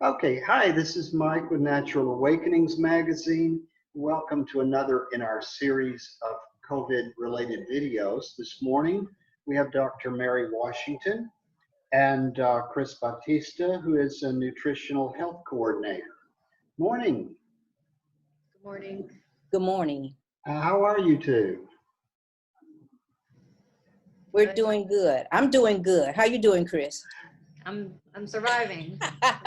Okay, hi, this is Mike with Natural Awakenings magazine. Welcome to another in our series of COVID-related videos. This morning, we have Dr. Mary Washington and Chris Bautista, who is a nutritional health coordinator. Morning. Good morning. Good morning. How are you two? We're doing good. I'm doing good. How you doing, Chris? I'm surviving.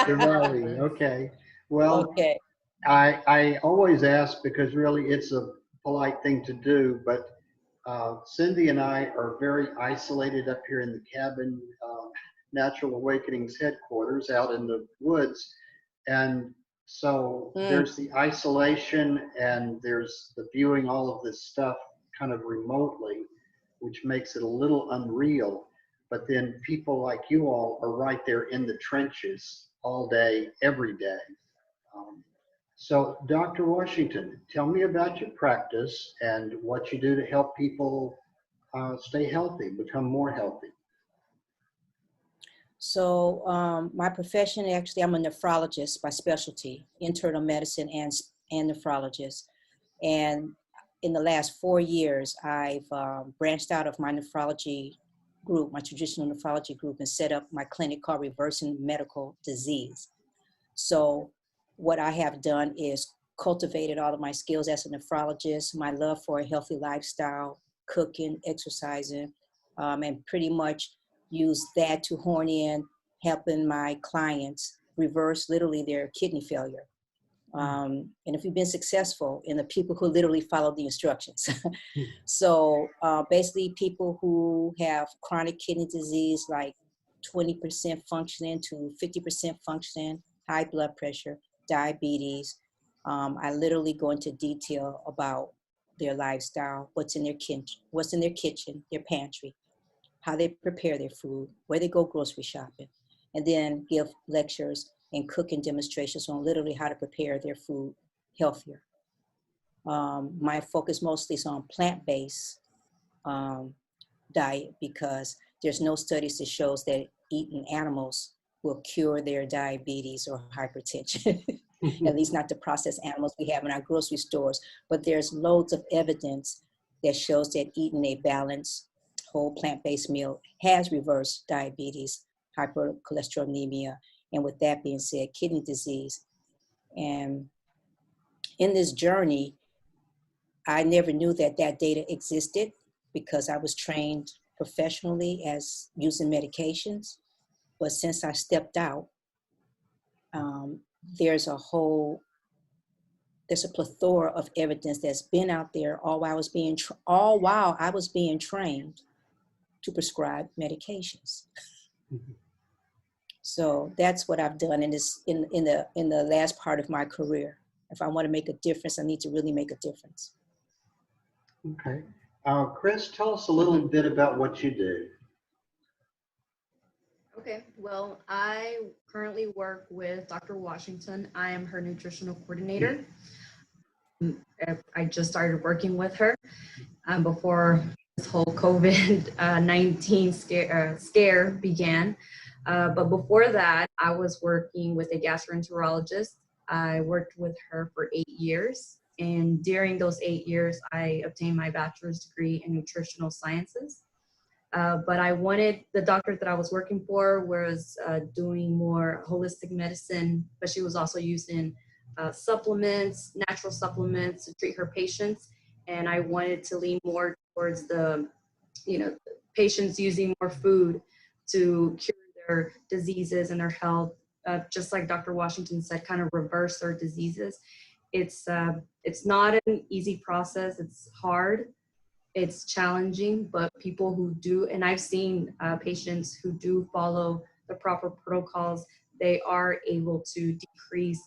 Surviving, okay. Well, Okay. I always ask because really it's a polite thing to do, but Cindy and I are very isolated up here in the cabin, Natural Awakenings headquarters out in the woods. And so there's the isolation and there's the viewing all of this stuff kind of remotely, which makes it a little unreal. But then people like you all are right there in the trenches all day, every day. So, Dr. Washington, tell me about your practice and what you do to help people stay healthy, become more healthy. So my profession, actually, I'm a nephrologist by specialty, internal medicine and nephrologist. And in the last 4 years, I've branched out of my nephrology group, my traditional nephrology group, and set up my clinic called Reversing Medical Disease. So what I have done is cultivated all of my skills as a nephrologist, my love for a healthy lifestyle, cooking, exercising, and pretty much use that to hone in helping my clients reverse literally their kidney failure. And if we've been successful in the people who literally follow the instructions. So basically people who have chronic kidney disease, like 20% functioning to 50% functioning, high blood pressure, diabetes. I literally go into detail about their lifestyle, what's in their kitchen, their pantry, how they prepare their food, where they go grocery shopping, and then give lectures and cooking demonstrations on literally how to prepare their food healthier. My focus mostly is on plant-based diet because there's no studies that shows that eating animals will cure their diabetes or hypertension, at least not the processed animals we have in our grocery stores. But there's loads of evidence that shows that eating a balanced, whole plant-based meal has reversed diabetes, hypercholesterolemia, and with that being said, kidney disease. And in this journey, I never knew that that data existed because I was trained professionally as using medications. But since I stepped out, there's a plethora of evidence that's been out there all while I was being trained to prescribe medications. So that's what I've done in the last part of my career. If I want to make a difference, I need to really make a difference. Okay. Chris, tell us a little bit about what you do. Okay, well, I currently work with Dr. Washington. I am her nutritional coordinator. I just started working with her before this whole COVID-19 scare began. But before that, I was working with a gastroenterologist. I worked with her for 8 years. And during those 8 years, I obtained my bachelor's degree in nutritional sciences. But the doctor that I was working for was doing more holistic medicine, but she was also using supplements, natural supplements to treat her patients. And I wanted to lean more towards the, patients using more food to cure their diseases and their health. Just like Dr. Washington said, kind of reverse their diseases. It's not an easy process. It's hard. It's challenging, but people who do, and I've seen patients who do follow the proper protocols, they are able to decrease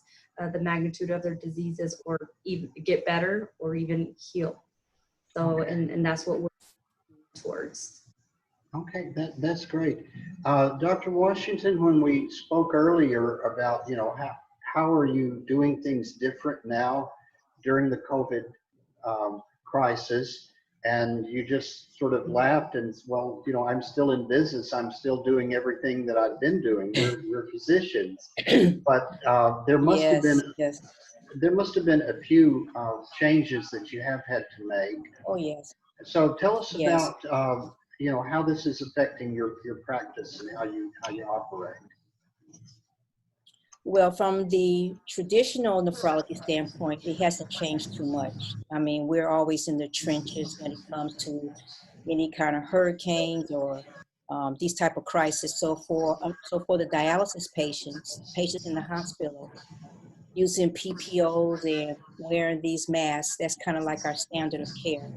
the magnitude of their diseases or even get better or even heal. So, and that's what we're working towards. Okay, that's great. Dr. Washington, when we spoke earlier about, how are you doing things different now during the COVID crisis, And you just sort of laughed and, well, you know, I'm still in business. I'm still doing everything that I've been doing. We're physicians. But there must have been Yes, yes. there must have been a few changes that you have had to make. Oh, yes, So tell us yes. about you know, how this is affecting your practice and how you operate. Well, from the traditional nephrology standpoint, it hasn't changed too much. I mean, we're always in the trenches when it comes to any kind of hurricanes or these type of crises. So for the dialysis patients in the hospital, using PPOs and wearing these masks, that's kind of like our standard of care.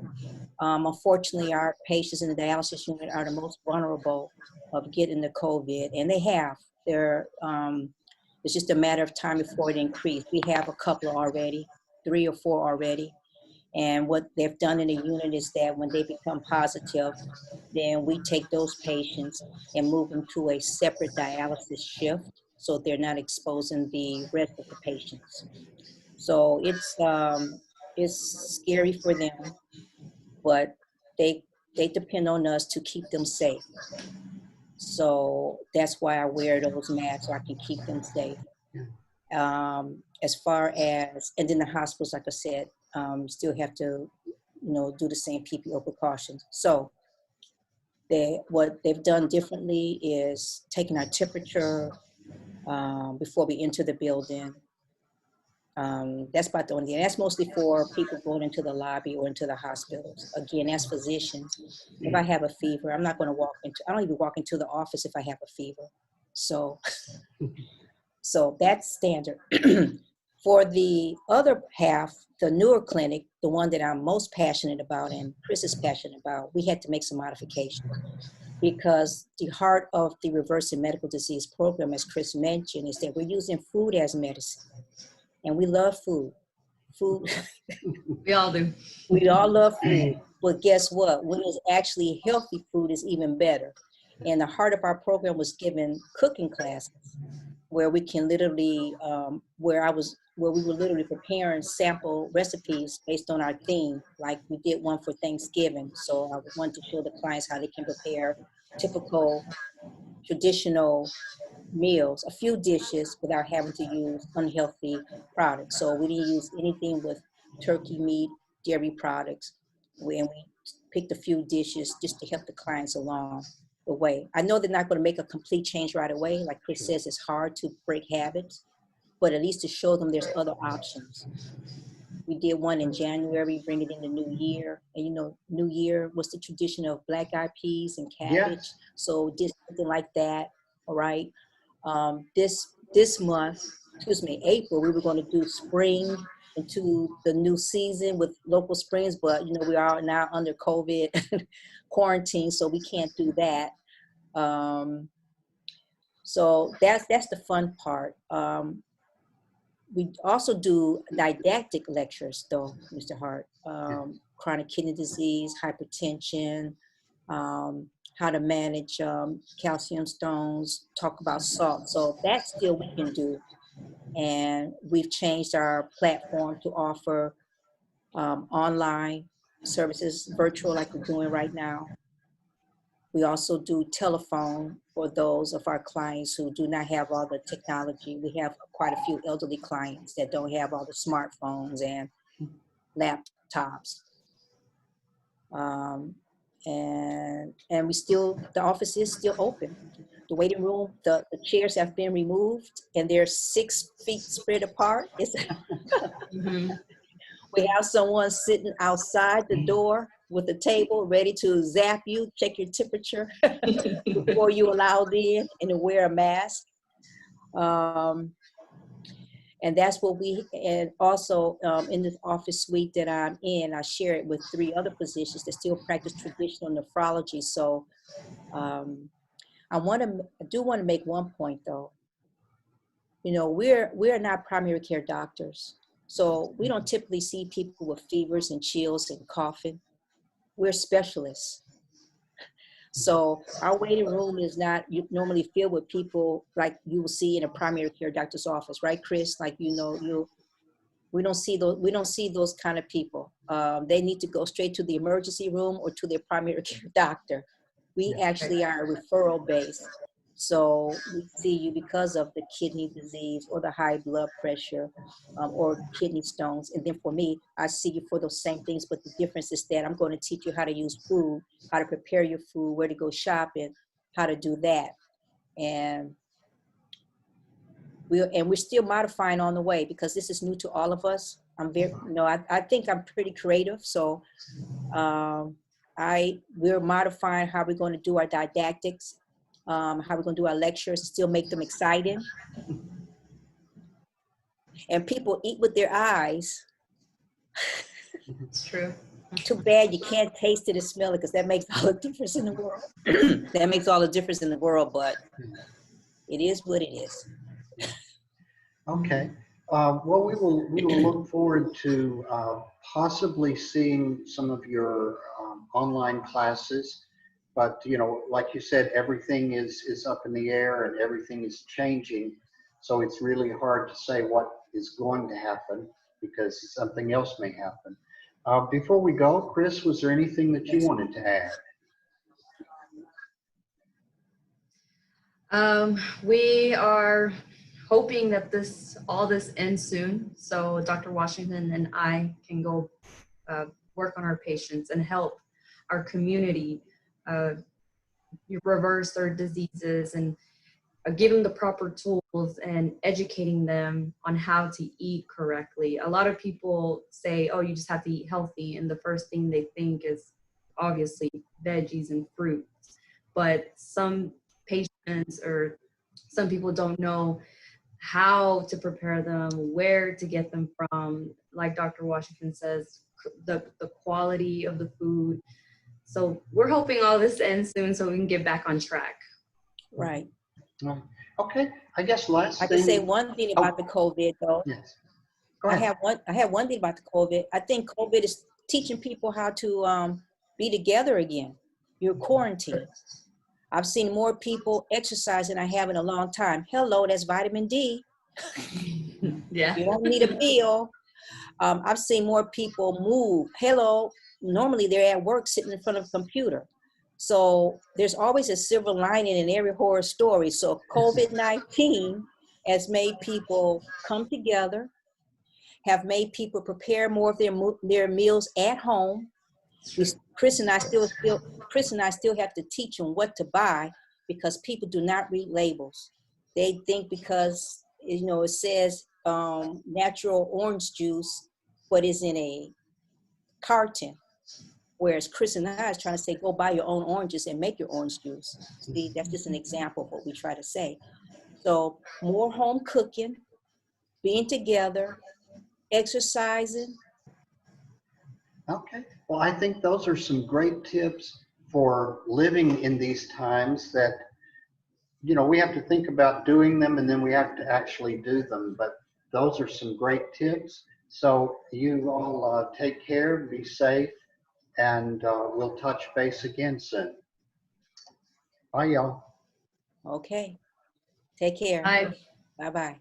Unfortunately, our patients in the dialysis unit are the most vulnerable of getting the COVID, and they have. They're, it's just a matter of time before it increased. We have a couple already, 3 or 4 already. And what they've done in the unit is that when they become positive, then we take those patients and move them to a separate dialysis shift so they're not exposing the rest of the patients. So it's scary for them, but they they depend on us to keep them safe. So that's why I wear those masks so I can keep them safe. As far as, and then the hospitals, like I said, still have to, do the same PPO precautions. So what they've done differently is taking our temperature before we enter the building. That's about the only, and that's mostly for people going into the lobby or into the hospitals. Again, as physicians, if I have a fever, I'm not going to I don't even walk into the office if I have a fever. So that's standard. For the other half, the newer clinic, the one that I'm most passionate about and Chris is passionate about, we had to make some modifications because the heart of the reversing medical disease program, as Chris mentioned, is that we're using food as medicine. And we love food. Food. We all do. We all love food. But guess what? When it's actually healthy food is even better. And the heart of our program was given cooking classes where we can literally, where we were literally preparing sample recipes based on our theme. Like we did one for Thanksgiving. So I wanted to show the clients how they can prepare typical traditional meals, a few dishes without having to use unhealthy products. So we didn't use anything with turkey meat, dairy products. And we picked a few dishes just to help the clients along the way. I know they're not going to make a complete change right away. Like Chris says, it's hard to break habits, but at least to show them there's other options. We did one in January, bring it in the new year. And New Year was the tradition of black-eyed peas and cabbage. Yes. So did something like that, all right? This month, April, we were going to do spring into the new season with local springs, but we are now under COVID quarantine, so we can't do that. So that's the fun part. We also do didactic lectures, though, Mr. Hart. Chronic kidney disease, hypertension, how to manage calcium stones, talk about salt. So that still we can do. And we've changed our platform to offer online services, virtual like we're doing right now. We also do telephone for those of our clients who do not have all the technology. We have quite a few elderly clients that don't have all the smartphones and laptops. And the office is still open. The waiting room, the chairs have been removed and they're 6 feet spread apart. Mm-hmm. We have someone sitting outside the door with a table ready to zap you, check your temperature before you allowed in, and to wear a mask. And that's what and also in this office suite that I'm in, I share it with 3 other physicians that still practice traditional nephrology. So I do want to make one point though. We're not primary care doctors. So we don't typically see people with fevers and chills and coughing. We're specialists. So our waiting room is not normally filled with people like you will see in a primary care doctor's office, right, Chris? Like, We don't see those. We don't see those kind of people. They need to go straight to the emergency room or to their primary care doctor. We Yeah. actually are referral based. So we see you because of the kidney disease or the high blood pressure or kidney stones. And then for me, I see you for those same things. But the difference is that I'm going to teach you how to use food, how to prepare your food, where to go shopping, how to do that. And we're still modifying on the way because this is new to all of us. I'm very, I think I'm pretty creative. So we're modifying how we're going to do our didactics, how we're going to do our lectures, still make them exciting. And people eat with their eyes. It's true. Too bad you can't taste it and smell it, because that makes all the difference in the world. That makes all the difference in the world, but it is what it is. Okay. Well, we will look forward to possibly seeing some of your online classes. But, like you said, everything is up in the air and everything is changing. So it's really hard to say what is going to happen because something else may happen. Before we go, Chris, was there anything that you wanted to add? We are hoping that all this ends soon, so Dr. Washington and I can go work on our patients and help our community reverse their diseases and give them the proper tools and educating them on how to eat correctly. A lot of people say, oh, you just have to eat healthy, and the first thing they think is obviously veggies and fruits. But some patients or some people don't know how to prepare them, where to get them from. Like Dr. Washington says, the quality of the food. So we're hoping all this ends soon so we can get back on track. Right. Okay. I guess last I thing. can say one thing about the COVID, though. Yes. Go ahead. I have one thing about the COVID. I think COVID is teaching people how to be together again. You're quarantined. I've seen more people exercise than I have in a long time. Hello, that's vitamin D. Yeah. You don't need a meal. I've seen more people move. Hello, normally they're at work sitting in front of a computer. So there's always a silver lining in every horror story. So COVID-19 has made people come together, have made people prepare more of their meals at home. Chris and I still have to teach them what to buy because people do not read labels. They think because it says natural orange juice, but is in a carton. Whereas Chris and I is trying to say, go buy your own oranges and make your orange juice. See, that's just an example of what we try to say. So more home cooking, being together, exercising. Okay. Well, I think those are some great tips for living in these times that, we have to think about doing them and then we have to actually do them. But those are some great tips. So you all take care, be safe, and we'll touch base again soon. Bye, y'all. Okay. Take care. Bye. Bye-bye.